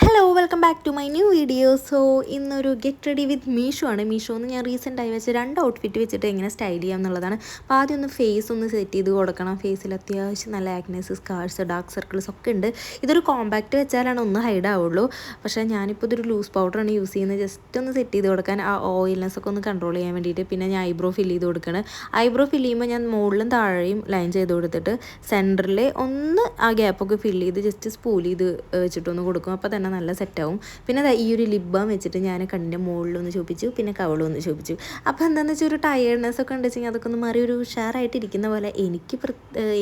Hello welcome back to my new video. So ഇന്നൊരു get ready with Meesho ആണ്. മീഷോന്ന് ഞാൻ റീസെൻ്റായി വെച്ച 2 ഔട്ട്ഫിറ്റ് വെച്ചിട്ട് എങ്ങനെ സ്റ്റൈൽ ചെയ്യാം എന്നുള്ളതാണ്. അപ്പോൾ ആദ്യം ഒന്ന് ഫേസ് ഒന്ന് സെറ്റ് ചെയ്ത് കൊടുക്കണം. ഫേസിൽ അത്യാവശ്യം നല്ല ആക്നേസ്, സ്കാർസ്, ഡാർക്ക് സർക്കിൾസ് ഒക്കെ ഉണ്ട്. ഇതൊരു കോമ്പാക്റ്റ് വെച്ചാലാണ് ഒന്ന് ഹൈഡ് ആവുള്ളൂ. പക്ഷേ ഞാനിപ്പോൾ ഇതൊരു ലൂസ് പൗഡറാണ് യൂസ് ചെയ്യുന്നത്. ജസ്റ്റ് ഒന്ന് സെറ്റ് ചെയ്ത് കൊടുക്കാൻ, ആ ഓയിൽനെസ് ഒക്കെ ഒന്ന് കൺട്രോൾ ചെയ്യാൻ വേണ്ടിയിട്ട്. പിന്നെ ഞാൻ ഐബ്രോ ഫില്ല് ചെയ്ത് കൊടുക്കണം. ഐബ്രോ ഫില്ല് ചെയ്യുമ്പോൾ ഞാൻ മുകളിലും താഴെയും ലൈൻ ചെയ്ത് കൊടുത്തിട്ട് സെൻറ്ററിൽ ഒന്ന് ആ ഗ്യാപ്പൊക്കെ ഫില്ല് ചെയ്ത് ജസ്റ്റ് സ്പൂൽ ചെയ്ത് വെച്ചിട്ടൊന്ന് കൊടുക്കും. അപ്പോൾ തന്നെ നല്ല സെറ്റാവും. പിന്നെ ഈ ഒരു ലിപ് ബാം വെച്ചിട്ട് ഞാൻ കണ്ണിൻ്റെ മുകളിലൊന്ന് ചോപ്പിച്ചു, പിന്നെ കവളൊന്ന് ചോപ്പിച്ചു. അപ്പോൾ എന്താണെന്ന് വെച്ചാൽ ഒരു ടയേർഡ്നെസ് ഒക്കെ ഉണ്ടെങ്കിൽ അതൊക്കെ ഒന്ന് മാറി ഒരു ഉഷാറായിട്ടിരിക്കുന്ന പോലെ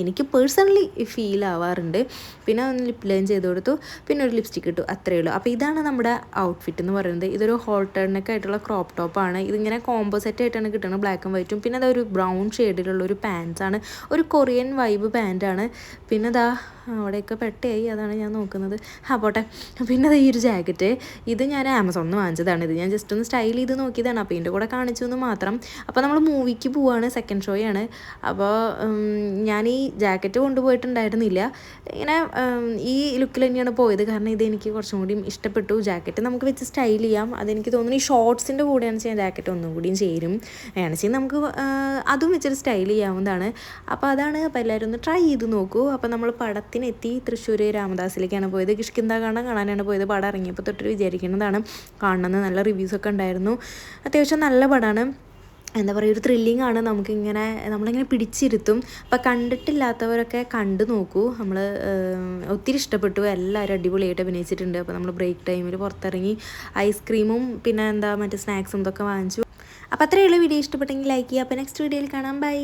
എനിക്ക് പേഴ്സണലി ഫീൽ ആവാറുണ്ട്. പിന്നെ ഒന്ന് ലിപ് ലൈൻ ചെയ്ത് കൊടുത്തു, പിന്നെ ഒരു ലിപ്സ്റ്റിക്ക് ഇട്ടു, അത്രയേ ഉള്ളൂ. അപ്പോൾ ഇതാണ് നമ്മുടെ ഔട്ട്ഫിറ്റ് എന്ന് പറയുന്നത്. ഇതൊരു ഹോൾട്ടർനെക്ക് ആയിട്ടുള്ള ക്രോപ്പ് ടോപ്പാണ്. ഇതിങ്ങനെ കോംബോ സെറ്റ് ആയിട്ടാണ് കിട്ടുന്നത്, ബ്ലാക്കും വൈറ്റും. പിന്നെ അതൊരു ബ്രൗൺ ഷെയ്ഡിലുള്ള ഒരു പാൻസാണ്, ഒരു കൊറിയൻ വൈബ് പാൻറ്റാണ്. പിന്നെ അതാ അവിടെയൊക്കെ പെട്ടയായി, അതാണ് ഞാൻ നോക്കുന്നത്. പോട്ടെ. പിന്നെ ഈ ഒരു ജാക്കറ്റ്, ഇത് ഞാൻ ആമസോണിൽ നിന്ന് വാങ്ങിച്ചതാണ്. ഇത് ഞാൻ ജസ്റ്റ് ഒന്ന് സ്റ്റൈൽ ചെയ്ത് നോക്കിയതാണ്. അപ്പോൾ ഇതിൻ്റെ കൂടെ കാണിച്ചു എന്ന് മാത്രം. അപ്പോൾ നമ്മൾ മൂവിക്ക് പോവുകയാണ്, സെക്കൻഡ് ഷോയാണ്. അപ്പോൾ ഞാൻ ഈ ജാക്കറ്റ് കൊണ്ടുപോയിട്ടുണ്ടായിരുന്നില്ല. ഇങ്ങനെ ഈ ലുക്കിൽ തന്നെയാണ് പോയത്. കാരണം ഇതെനിക്ക് കുറച്ചും കൂടിയും ഇഷ്ടപ്പെട്ടു. ജാക്കറ്റ് നമുക്ക് വെച്ച് സ്റ്റൈൽ ചെയ്യാം. അതെനിക്ക് തോന്നുന്നു ഈ ഷോർട്സിൻ്റെ കൂടെയാണ് ചെയ്യാൻ ജാക്കറ്റ് ഒന്നും കൂടിയും ചേരും. വേണമെങ്കിൽ നമുക്ക് അതും വെച്ചൊരു സ്റ്റൈൽ ചെയ്യാവുന്നതാണ്. അപ്പോൾ അതാണ്. അപ്പോൾ എല്ലാവരും ഒന്ന് ട്രൈ ചെയ്ത് നോക്കൂ. അപ്പോൾ നമ്മൾ പടത്തിനെത്തി തൃശ്ശൂർ രാമദാസിലേക്കാണ് പോയത്. കിഷ്കിന്ത കാണാനാണ് പോയത്. പടം ഇറങ്ങിയപ്പോൾ തൊട്ട് വിചാരിക്കുന്നതാണ് കാണണമെന്ന്. നല്ല റിവ്യൂസൊക്കെ ഉണ്ടായിരുന്നു. അത്യാവശ്യം നല്ല പടമാണ്. എന്താ പറയുക, ഒരു ത്രില്ലിംഗ് ആണ്. നമ്മളിങ്ങനെ പിടിച്ചിരുത്തും. അപ്പോൾ കണ്ടിട്ടില്ലാത്തവരൊക്കെ കണ്ടു നോക്കൂ. ഒത്തിരി ഇഷ്ടപ്പെട്ടു. എല്ലാവരും അടിപൊളിയായിട്ട് അഭിനയിച്ചിട്ടുണ്ട്. അപ്പോൾ നമ്മൾ ബ്രേക്ക് ടൈമിൽ പുറത്തിറങ്ങി ഐസ്ക്രീമും പിന്നെ മറ്റേ സ്നാക്സും ഇതൊക്കെ വാങ്ങിച്ചു. അപ്പോൾ അത്രയുള്ള വീഡിയോ ഇഷ്ടപ്പെട്ടെങ്കിൽ ലൈക്ക് ചെയ്യുക. അപ്പോൾ നെക്സ്റ്റ് വീഡിയോയിൽ കാണാം. ബൈ.